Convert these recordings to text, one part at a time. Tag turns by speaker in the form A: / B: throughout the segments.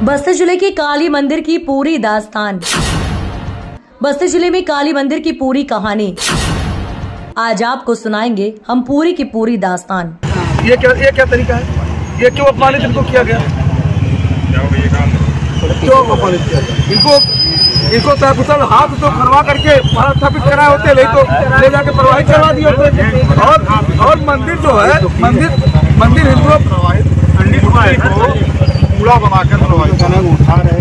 A: बस्तर जिले के काली मंदिर की पूरी दास्तान। बस्तर जिले में काली मंदिर की पूरी कहानी आज आपको सुनाएंगे हम, पूरी की पूरी दास्तान।
B: ये क्या तरीका है? ये क्यों अपमानित इनको किया गया? क्यों अपमानित किया गया? इनको सकुशल हाथ तो खरवा करके स्थापित कराए होते, ले जाके प्रवाहित करवा दिए होते। और मंदिर जो है, मंदिर हिंदुओं कूड़ा बनाकर उठा रहे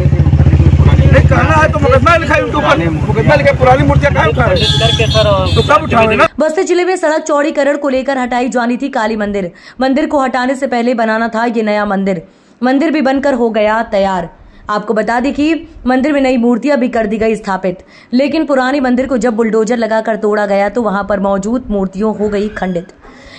B: नहीं करना है तो मुकदमा लिखा है, मुकदमा लिखा, पुरानी मूर्तियां कहाँ उठा रहे तो सब उठा रहे ना।
A: बस्तर जिले में सड़क चौड़ीकरण को लेकर हटाई जानी थी काली मंदिर। मंदिर को हटाने से पहले बनाना था ये नया मंदिर भी बनकर हो गया तैयार। आपको बता दें कि मंदिर में नई मूर्तियां भी कर दी गई स्थापित, लेकिन पुरानी मंदिर को जब बुलडोजर लगाकर तोड़ा गया तो वहां पर मौजूद मूर्तियों हो गई खंडित।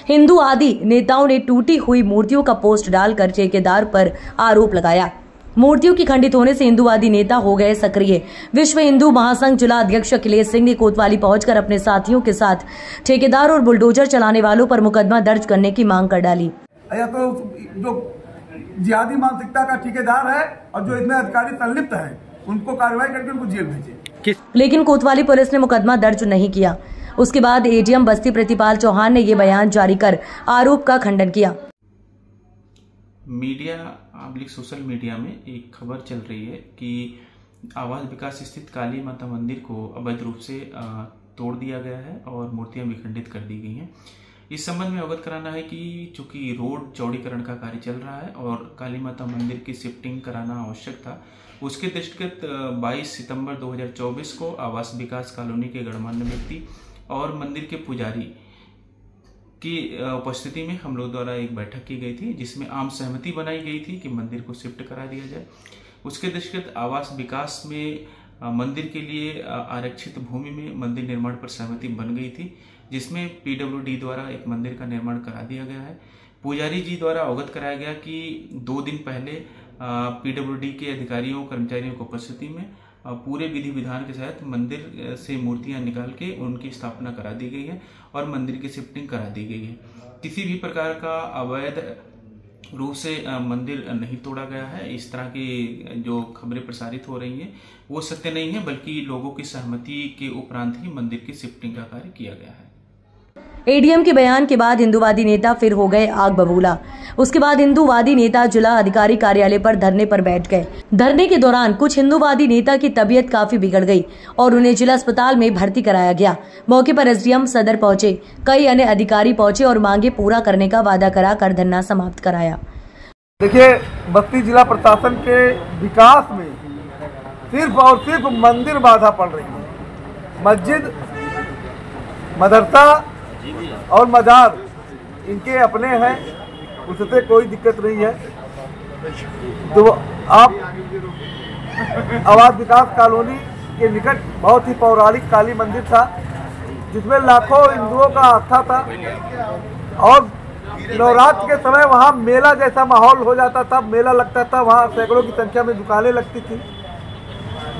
A: हिंदू आदि नेताओं ने टूटी हुई मूर्तियों का पोस्ट डालकर ठेकेदार पर आरोप लगाया। मूर्तियों की खंडित होने से हिंदूवादी नेता हो गए सक्रिय। विश्व हिंदू महासंघ जिला अध्यक्ष अखिलेश सिंह ने कोतवाली पहुंचकर अपने साथियों के साथ ठेकेदार और बुलडोजर चलाने वालों पर मुकदमा दर्ज करने की मांग कर डाली।
B: तो जो जिहादी मानसिकता का ठेकेदार है और जो इतने अधिकारी संलिप्त है, उनको कार्रवाई करके उनको जेल भेजे।
A: लेकिन कोतवाली पुलिस ने मुकदमा दर्ज नहीं किया। उसके बाद एडीएम बस्ती प्रतिपाल चौहान ने ये बयान जारी कर आरोप का खंडन किया।
C: मीडिया सोशल मीडिया में एक खबर चल रही है कि आवास विकास स्थित काली माता मंदिर को अवैध रूप से तोड़ दिया गया है और मूर्तियां भी खंडित कर दी गई हैं। इस संबंध में अवगत कराना है कि चूंकि रोड चौड़ीकरण का कार्य चल रहा है और काली माता मंदिर की शिफ्टिंग कराना आवश्यक था, उसके दृष्टिगत 22 सितंबर 2024 को आवास विकास कॉलोनी के गणमान्य व्यक्ति और मंदिर के पुजारी की उपस्थिति में हम लोग द्वारा एक बैठक की गई थी, जिसमें आम सहमति बनाई गई थी कि मंदिर को शिफ्ट करा दिया जाए। उसके दृष्टिगत आवास विकास में मंदिर के लिए आरक्षित भूमि में मंदिर निर्माण पर सहमति बन गई थी, जिसमें पीडब्ल्यूडी द्वारा एक मंदिर का निर्माण करा दिया गया है। पुजारी जी द्वारा अवगत कराया गया कि 2 दिन पहले पीडब्ल्यूडी के अधिकारियों कर्मचारियों की उपस्थिति में पूरे विधि विधान के तहत मंदिर से मूर्तियां निकाल के उनकी स्थापना करा दी गई है और मंदिर की शिफ्टिंग करा दी गई है। किसी भी प्रकार का अवैध रूप से मंदिर नहीं तोड़ा गया है। इस तरह की जो खबरें प्रसारित हो रही हैं वो सत्य नहीं है, बल्कि लोगों की सहमति के उपरांत ही मंदिर की शिफ्टिंग का कार्य किया गया है।
A: एडीएम के बयान के बाद हिंदूवादी नेता फिर हो गए आग बबूला। उसके बाद हिंदूवादी नेता जिला अधिकारी कार्यालय पर धरने पर बैठ गए। धरने के दौरान कुछ हिंदूवादी नेता की तबीयत काफी बिगड़ गई और उन्हें जिला अस्पताल में भर्ती कराया गया। मौके पर एसडीएम सदर पहुंचे, कई अन्य अधिकारी पहुंचे और मांगे पूरा करने का वादा कराकर धरना समाप्त कराया।
B: देखिए, बस्ती जिला प्रशासन के विकास में सिर्फ और सिर्फ मंदिर बाधा पड़ रही है। मस्जिद, मदरसा और मजार इनके अपने हैं, उससे कोई दिक्कत नहीं है। तो आप आवास विकास कॉलोनी के निकट बहुत ही पौराणिक काली मंदिर था, जिसमें लाखों हिंदुओं का आस्था था और नवरात्र के समय वहाँ मेला जैसा माहौल हो जाता था, मेला लगता था, वहाँ सैकड़ों की संख्या में दुकानें लगती थी।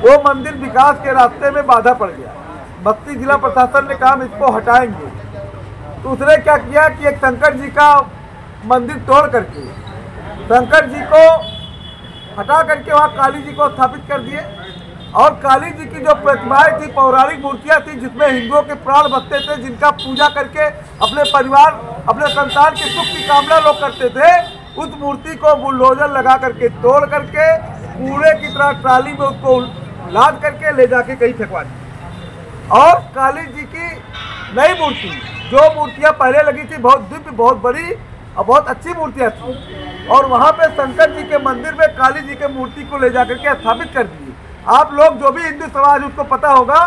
B: वो मंदिर विकास के रास्ते में बाधा पड़ गया। बस्ती जिला प्रशासन ने कहा इसको हटाएंगे, तो उसने क्या किया कि एक शंकर जी का मंदिर तोड़ करके शंकर जी को हटा करके वहाँ काली जी को स्थापित कर दिए और काली जी की जो प्रतिमाएं थी, पौराणिक मूर्तियां थी, जिसमें हिंदुओं के प्राण बसते थे, जिनका पूजा करके अपने परिवार, अपने संतान के सुख की कामना लोग करते थे, उस मूर्ति को बुलडोजर लगा करके तोड़ करके कूड़े की तरह ट्राली में उसको लाद करके ले जाके कहीं फेंकवा दी। और काली जी की नई मूर्ति, जो मूर्तियां पहले लगी थी, बहुत दिव्य, बहुत बड़ी और बहुत अच्छी मूर्तियां थी, और वहां पे शंकर जी के मंदिर में काली जी के मूर्ति को ले जाकर के स्थापित कर दिए। आप लोग जो भी हिंदू समाज, उसको पता होगा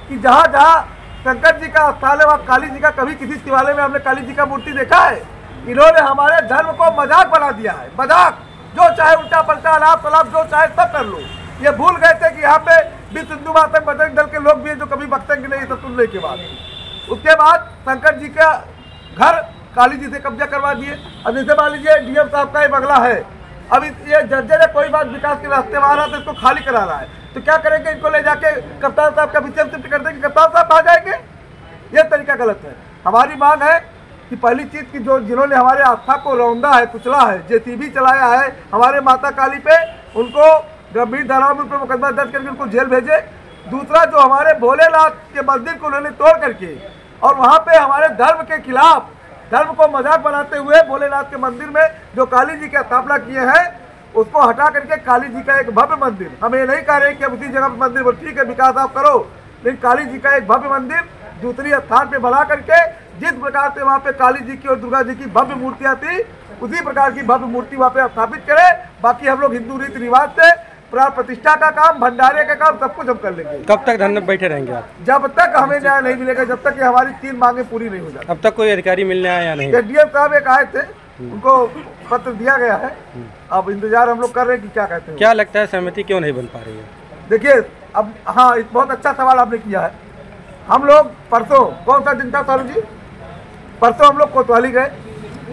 B: कि जहाँ जहाँ शंकर जी का स्थान है वहाँ काली जी का, कभी किसी शिवालय में हमने काली जी का मूर्ति देखा है? इन्होंने हमारे धर्म को मजाक बना दिया है। मजाक, जो चाहे उल्टा पलटा अलाप सलाप जो चाहे सब कर लो। ये भूल गए थे कि यहाँ पे विश्व हिंदू महासंघ बजरंग दल के लोग भी हैं जो कभी बख्शेंगे नहीं सब सुनने के बाद। उसके बाद शंकर जी का घर काली जी से कब्जा करवा दिए। अब जैसे मान लीजिए डीएम साहब का ये बंगला है, अब ये जर्जर है, कोई बात विकास के रास्ते में आ रहा है तो इसको खाली करा रहा है, तो क्या करेंगे? इनको ले जाके कप्तान साहब का विषय शिफ्ट कर देंगे, कप्तान साहब आ जाएंगे। ये तरीका गलत है। हमारी मांग है कि पहली चीज की जो जिन्होंने हमारे आस्था को रौंदा है, कुचला है, जेसीबी चलाया है हमारे माता काली पे, उनको गंभीर धाराओं में मुकदमा दर्ज करके उनको जेल भेजे। दूसरा, जो हमारे भोलेनाथ के मंदिर को उन्होंने तोड़ करके और वहाँ पे हमारे धर्म के खिलाफ, धर्म को मजाक बनाते हुए भोलेनाथ के मंदिर में जो काली जी की स्थापना किए हैं उसको हटा करके काली जी का एक भव्य मंदिर, हम ये नहीं कह रहे कि अब उसी जगह पर मंदिर बोल, ठीक है विकास आप करो, लेकिन काली जी का एक भव्य मंदिर दूसरी स्थान पे बना करके जिस प्रकार से वहाँ पे काली जी की और दुर्गा जी की भव्य मूर्तियाँ थी उसी प्रकार की भव्य मूर्ति वहाँ पे स्थापित करें। बाकी हम लोग हिंदू रीति रिवाज से प्राण प्रतिष्ठा का काम, भंडारे का काम, सब कुछ हम कर लेंगे।
D: कब तक धरने बैठे रहेंगे आप?
B: जब तक हमें न्याय नहीं मिलेगा, जब तक कि हमारी 3 मांगे पूरी नहीं हो जाती।
D: अब तक कोई अधिकारी मिलने आया या नहीं?
B: डीएम साहब एक आए थे, उनको पत्र दिया गया है, अब इंतजार हम लोग कर रहे हैं कि क्या कहते हैं।
D: क्या लगता है सहमति क्यों नहीं बन पा रही है?
B: देखिए अब, हाँ बहुत अच्छा सवाल आपने किया है। हम लोग परसों, कौन सा दिन था सालू जी, परसों हम लोग कोतवाली गए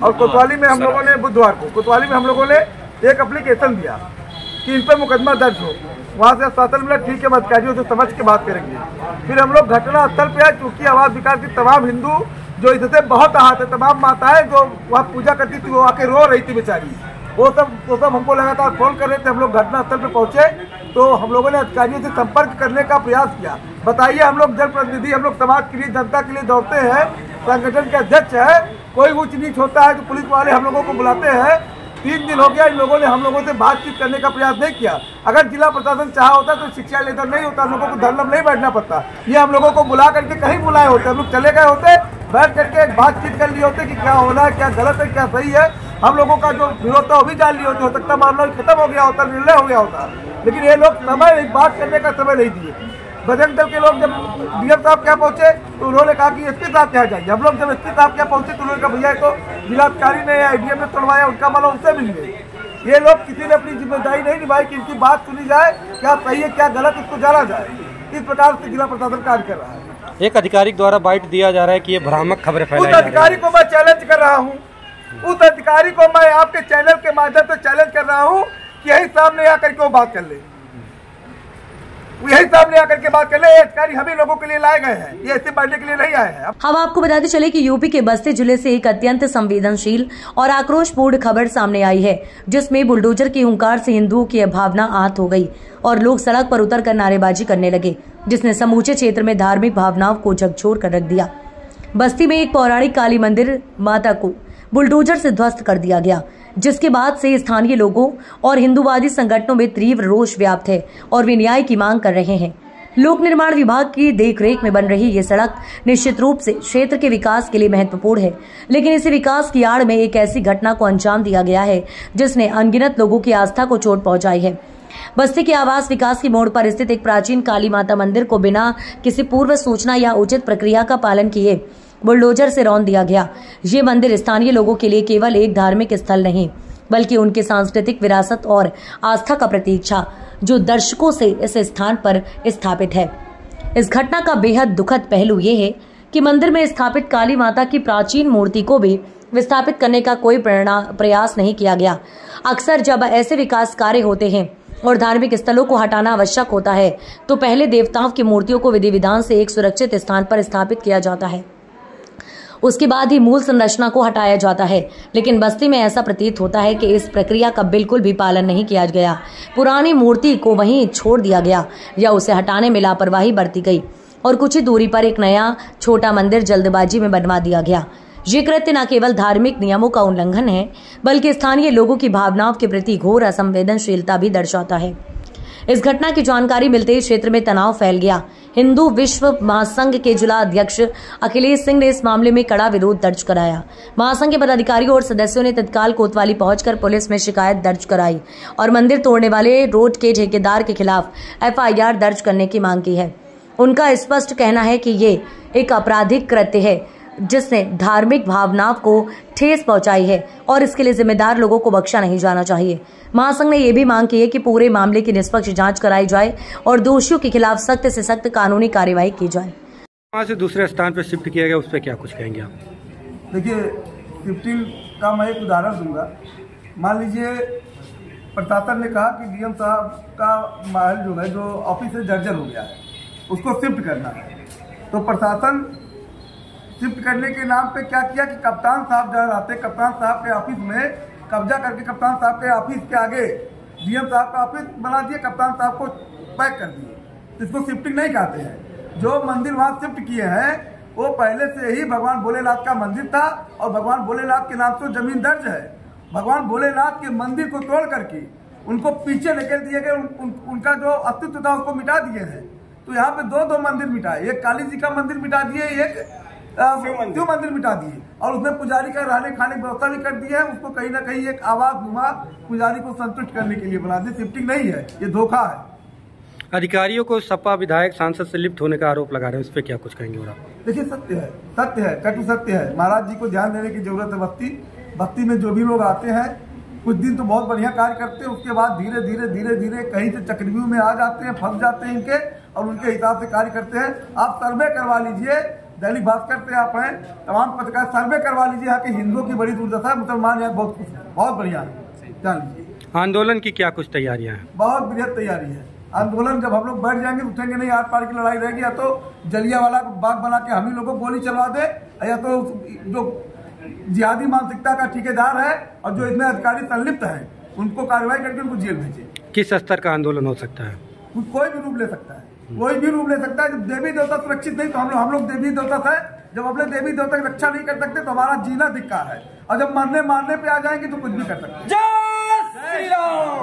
B: और कोतवाली में हम लोगों ने बुधवार को कोतवाली में हम लोगों ने एक एप्लीकेशन दिया कि इन पर मुकदमा दर्ज हो। वहाँ से आश्वासन मिला, ठीक है अधिकारियों से समझ के बात करेंगे। फिर हम लोग घटना स्थल पे आए, चूँकि आवास विकास की तमाम हिंदू जो इससे बहुत आहत है, तमाम माताएं जो वहाँ पूजा करती थी वो आके रो रही थी बेचारी, वो सब हमको लगातार फोन कर रहे थे। हम लोग घटना स्थल पे पहुँचे तो हम लोगों ने अधिकारियों से संपर्क करने का प्रयास किया। बताइए, हम लोग जनप्रतिनिधि, हम लोग समाज के लिए, जनता के लिए दौड़ते हैं, संगठन के अध्यक्ष है, कोई ऊंच नीच होता है तो पुलिस वाले हम लोगों को बुलाते हैं। 3 दिन हो गया इन लोगों ने हम लोगों से बातचीत करने का प्रयास नहीं किया। अगर जिला प्रशासन चाहा होता तो शिक्षा लेकर नहीं होता, हम लोगों को धरना नहीं बैठना पड़ता। ये हम लोगों को बुला करके कहीं बुलाए होते, हम लोग चले गए होते, बैठ करके एक बातचीत कर लिए होते कि क्या होना है, क्या गलत है, क्या सही है। हम लोगों का जो विरोध था वो भी जान लिए होते, हो सकता मामला खत्म हो गया होता, निर्णय हो गया होता, लेकिन ये लोग समय, बात करने का समय नहीं दिए। बजरंग दल के लोग जब डीएम साहब क्या पहुंचे तो उन्होंने कहा कि एसपी साहब क्या जाइए। हम लोग जब एसपी साहब क्या पहुंचे तो उन्होंने कहा भैया तो जिलाधिकारी ने या आईडीएम ने तोड़वाया, उनका मामला उनसे मिल गए। ये लोग किसी ने अपनी जिम्मेदारी नहीं निभाई कि इनकी बात सुनी जाए, क्या सही है क्या गलत, इसको जाना जाए। इस प्रकार से जिला प्रशासन कार्य कर रहा है।
D: एक अधिकारी द्वारा बाइट दिया जा रहा है कि ये भ्रामक खबरें फैलाई
B: उस अधिकारी को मैं चैलेंज कर रहा हूँ, उस अधिकारी को मैं आपके चैनल के माध्यम से चैलेंज कर रहा हूँ कि यही सामने आकर के वो बात कर ले, यही सामने आकर के बात कर ले। अधिकारी हम ही लोगों के लिए लाए गए हैं, ये ऐसे बढ़ने के लिए नहीं आए हैं।
A: हम आपको बताते चले कि यूपी के बस्ती जिले से एक अत्यंत संवेदनशील और आक्रोशपूर्ण खबर सामने आई है, जिसमें बुलडोजर की हुंकार से हिंदुओं की भावना आहत हो गई और लोग सड़क पर उतरकर नारेबाजी करने लगे, जिसने समूचे क्षेत्र में धार्मिक भावनाओं को झकझोर कर रख दिया। बस्ती में एक पौराणिक काली मंदिर माता को बुलडोजर से ध्वस्त कर दिया गया, जिसके बाद से स्थानीय लोगों और हिंदूवादी संगठनों में तीव्र रोष व्याप्त है और वे न्याय की मांग कर रहे हैं। लोक निर्माण विभाग की देखरेख में बन रही ये सड़क निश्चित रूप से क्षेत्र के विकास के लिए महत्वपूर्ण है, लेकिन इसी विकास की आड़ में एक ऐसी घटना को अंजाम दिया गया है जिसने अनगिनत लोगों की आस्था को चोट पहुंचाई है। बस्ती के आवास विकास की मोड़ पर स्थित एक प्राचीन काली माता मंदिर को बिना किसी पूर्व सूचना या उचित प्रक्रिया का पालन किए बुलडोजर से रौंद दिया गया। ये मंदिर स्थानीय लोगों के लिए केवल एक धार्मिक स्थल नहीं, बल्कि उनके सांस्कृतिक विरासत और आस्था का प्रतीक था, जो दर्शकों से इस स्थान पर स्थापित है। इस घटना का बेहद दुखद पहलू ये है कि मंदिर में स्थापित काली माता की प्राचीन मूर्ति को भी विस्थापित करने का कोई प्रयास नहीं किया गया। अक्सर जब ऐसे विकास कार्य होते हैं और धार्मिक स्थलों को हटाना आवश्यक होता है, तो पहले देवताओं की मूर्तियों को विधि विधान से एक सुरक्षित स्थान पर स्थापित किया जाता है, उसके बाद ही मूल संरचना को हटाया जाता है। लेकिन बस्ती में ऐसा प्रतीत होता है कि इस प्रक्रिया का बिल्कुल भी पालन नहीं किया गया। पुरानी मूर्ति को वहीं छोड़ दिया गया या उसे हटाने में लापरवाही बरती गई और कुछ ही दूरी पर एक नया छोटा मंदिर जल्दबाजी में बनवा दिया गया। ये कृत्य न केवल धार्मिक नियमों का उल्लंघन है, बल्कि स्थानीय लोगों की भावनाओं के प्रति घोर असंवेदनशीलता भी दर्शाता है। इस घटना की जानकारी मिलते ही क्षेत्र में तनाव फैल गया। हिंदू विश्व महासंघ के जिला अध्यक्ष अखिलेश सिंह ने इस मामले में कड़ा विरोध दर्ज कराया। महासंघ के पदाधिकारियों और सदस्यों ने तत्काल कोतवाली पहुंचकर पुलिस में शिकायत दर्ज कराई और मंदिर तोड़ने वाले रोड के ठेकेदार के खिलाफ एफआईआर दर्ज करने की मांग की है। उनका स्पष्ट कहना है कि ये एक आपराधिक कृत्य है जिसने धार्मिक भावनाओं को ठेस पहुंचाई है और इसके लिए जिम्मेदार लोगों को बख्शा नहीं जाना चाहिए। महासंघ ने यह भी मांग की है कि पूरे मामले की निष्पक्ष जांच कराई जाए और दोषियों के खिलाफ सख्त से सख्त कानूनी कार्यवाही की जाए।
D: वहाँ से दूसरे स्थान पर शिफ्ट किया गया, उस पर क्या कुछ कहेंगे आप?
B: देखिए, शिफ्टिंग का मैं एक उदाहरण दूंगा। मान लीजिए प्रशासन ने कहा कि डीएम साहब का महल जो है, जो ऑफिस से जर्जर हो गया है, उसको शिफ्ट करना है, तो प्रशासन शिफ्ट करने के नाम पे क्या किया कि कप्तान साहब जहाँ रहते, कप्तान साहब के ऑफिस में कब्जा करके कप्तान साहब के ऑफिस के आगे डीएम साहब का ऑफिस बना दिए, कप्तान साहब को पैक कर दिए। इसको शिफ्टिंग नहीं कहते हैं। जो मंदिर वहाँ शिफ्ट किए हैं वो पहले से ही भगवान भोलेनाथ का मंदिर था और भगवान भोलेनाथ के नाम से जमीन दर्ज है। भगवान भोलेनाथ के मंदिर को तोड़ करके उनको पीछे निकल दिए गए, उनका जो अस्तित्व था उसको मिटा दिए हैं। तो यहाँ पे दो मंदिर मिटाए, एक काली जी का मंदिर मिटा दिए, एक शिव मंदिर मिटा दिए और उसमें पुजारी का रहने खाने की व्यवस्था भी कर दी है। उसको कहीं ना कहीं एक आवाज घुमा पुजारी को संतुष्ट करने के लिए बना दी। शिफ्टिंग नहीं है, ये धोखा है।
D: अधिकारियों को सपा विधायक सांसद से लिप्त होने का आरोप लगा रहे हैं, उस पर क्या कुछ कहेंगे? और
B: देखिए सत्य है, कटु सत्य है। महाराज जी को ध्यान देने की जरूरत है। बस्ती में जो भी लोग आते हैं कुछ दिन तो बहुत बढ़िया कार्य करते हैं, उसके बाद धीरे धीरे कहीं से चक्रव्यूह में आ जाते हैं, फंस जाते हैं इनके और उनके हिसाब से कार्य करते हैं। आप सर्वे करवा लीजिए, दैनिक भास्कर पे आप हैं, तमाम पत्रकार सर्वे करवा लीजिए। यहाँ के हिंदुओं की बड़ी दुर्दशा है, मुसलमान यहाँ बहुत खुश है, बहुत बढ़िया है, जान लीजिए।
D: आंदोलन की क्या कुछ तैयारियां हैं?
B: बहुत बृहद तैयारी है। आंदोलन जब हम लोग बैठ जाएंगे उठेंगे नहीं, आर पार की लड़ाई रहेगी। या तो जलियांवाला बाग बना के हम ही लोगों को गोली चलवा दे, या तो जो जिहादी मानसिकता का ठेकेदार है और जो इसमें अधिकारी संलिप्त है उनको कार्रवाई करके उनको जेल भेजे।
D: किस स्तर का आंदोलन हो सकता है?
B: कोई भी रूप ले सकता है, कोई भी रूप ले सकता है। जब देवी देवता सुरक्षित नहीं तो हम लोग देवी देवता है, जब अपने देवी देवता की रक्षा नहीं कर सकते तो हमारा जीना धिक्कार है। और जब मारने पे आ जाएंगे तो कुछ भी कर सकते हैं।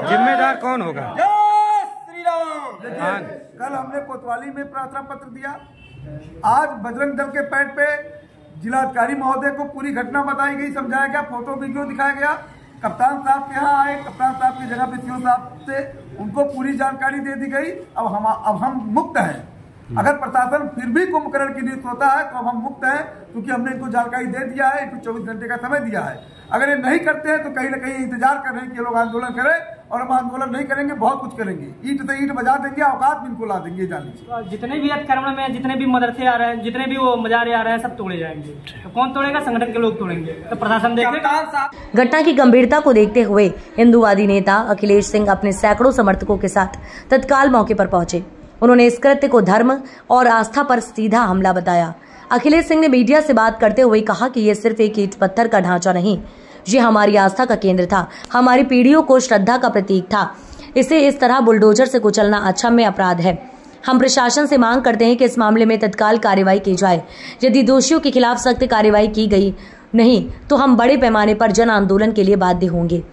D: जिम्मेदार कौन होगा?
B: कल हमने कोतवाली में प्रार्थना पत्र दिया, आज बजरंग दल के पैड पे जिलाधिकारी महोदय को पूरी घटना बताई गई, समझाया गया, फोटो वीडियो दिखाया गया। कप्तान साहब के यहाँ आए, कप्तान साहब की जगह पे सीओ साहब से उनको पूरी जानकारी दे दी गई। अब हम मुक्त हैं। अगर प्रशासन फिर भी कुंभकर्ण की नीति होता है तो अब हम मुक्त हैं, क्योंकि हमने इनको जानकारी दे दिया है, इनको 24 घंटे का समय दिया है। अगर ये नहीं करते हैं तो कहीं ना कहीं इंतजार कर रहे हैं कि ये लोग आंदोलन करें, और हम आंदोलन नहीं करेंगे, बहुत कुछ करेंगे, ईंट से ईंट बजा देंगे, औकात भी इनको ला देंगे, जान लीजिए।
E: जितने भी अतिक्रमण में जितने भी मदरसे आ रहे हैं, जितने भी वो मजारे आ रहे हैं, सब तोड़े जाएंगे। तो कौन तोड़ेगा? संगठन के लोग तोड़ेंगे, तो प्रशासन देखेगा।
A: घटना की गंभीरता को देखते हुए हिंदूवादी नेता अखिलेश सिंह अपने सैकड़ों समर्थकों के साथ तत्काल मौके पर पहुंचे। उन्होंने इस कृत्य को धर्म और आस्था पर सीधा हमला बताया। अखिलेश सिंह ने मीडिया से बात करते हुए कहा कि यह सिर्फ एक ईंट पत्थर का ढांचा नहीं, ये हमारी आस्था का केंद्र था, हमारी पीढ़ियों को श्रद्धा का प्रतीक था। इसे इस तरह बुलडोजर से कुचलना अक्षम्य अपराध है। हम प्रशासन से मांग करते हैं कि इस मामले में तत्काल कार्रवाई की जाए। यदि दोषियों के खिलाफ सख्त कार्रवाई की गई नहीं तो हम बड़े पैमाने पर जन आंदोलन के लिए बाध्य होंगे।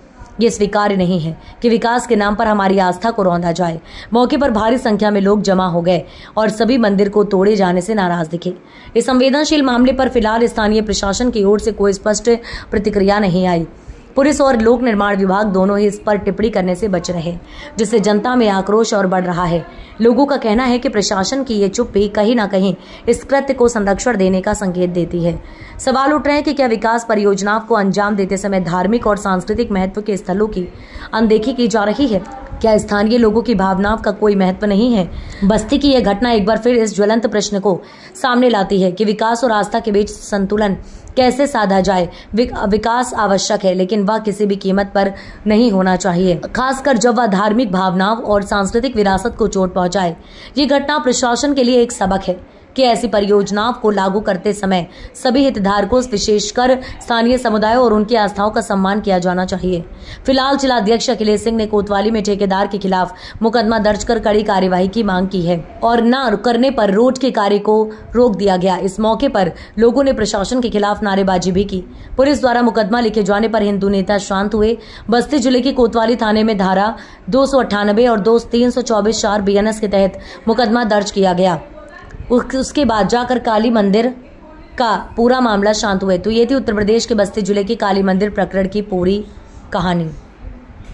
A: ये स्वीकार्य नहीं है कि विकास के नाम पर हमारी आस्था को रौंदा जाए। मौके पर भारी संख्या में लोग जमा हो गए और सभी मंदिर को तोड़े जाने से नाराज दिखे। इस संवेदनशील मामले पर फिलहाल स्थानीय प्रशासन की ओर से कोई स्पष्ट प्रतिक्रिया नहीं आई। पुलिस और लोक निर्माण विभाग दोनों ही इस पर टिप्पणी करने से बच रहे, जिससे जनता में आक्रोश और बढ़ रहा है। लोगों का कहना है कि प्रशासन की ये चुप्पी कहीं न कहीं इस कृत्य को संरक्षण देने का संकेत देती है। सवाल उठ रहे हैं कि क्या विकास परियोजनाओं को अंजाम देते समय धार्मिक और सांस्कृतिक महत्व के स्थलों की अनदेखी की जा रही है? क्या स्थानीय लोगों की भावनाओं का कोई महत्व नहीं है? बस्ती की यह घटना एक बार फिर इस ज्वलंत प्रश्न को सामने लाती है कि विकास और आस्था के बीच संतुलन कैसे साधा जाए। विकास आवश्यक है, लेकिन वह किसी भी कीमत पर नहीं होना चाहिए, खासकर जब वह धार्मिक भावनाओं और सांस्कृतिक विरासत को चोट पहुंचाए। ये घटना प्रशासन के लिए एक सबक है कि ऐसी परियोजनाओं को लागू करते समय सभी हितधारकों, विशेषकर स्थानीय समुदायों और उनकी आस्थाओं का सम्मान किया जाना चाहिए। फिलहाल जिलाध्यक्ष अखिलेश सिंह ने कोतवाली में ठेकेदार के खिलाफ मुकदमा दर्ज कर कड़ी कार्यवाही की मांग की है और न करने पर रोड के कार्य को रोक दिया गया। इस मौके पर लोगों ने प्रशासन के खिलाफ नारेबाजी भी की। पुलिस द्वारा मुकदमा लिखे जाने पर हिंदू नेता शांत हुए। बस्ती जिले के कोतवाली थाने में धारा 298 और 324(4) BNS के तहत मुकदमा दर्ज किया गया। उसके बाद जाकर काली मंदिर का पूरा मामला शांत हुए। तो ये थी उत्तर प्रदेश के बस्ती जिले के काली मंदिर प्रकरण की पूरी कहानी।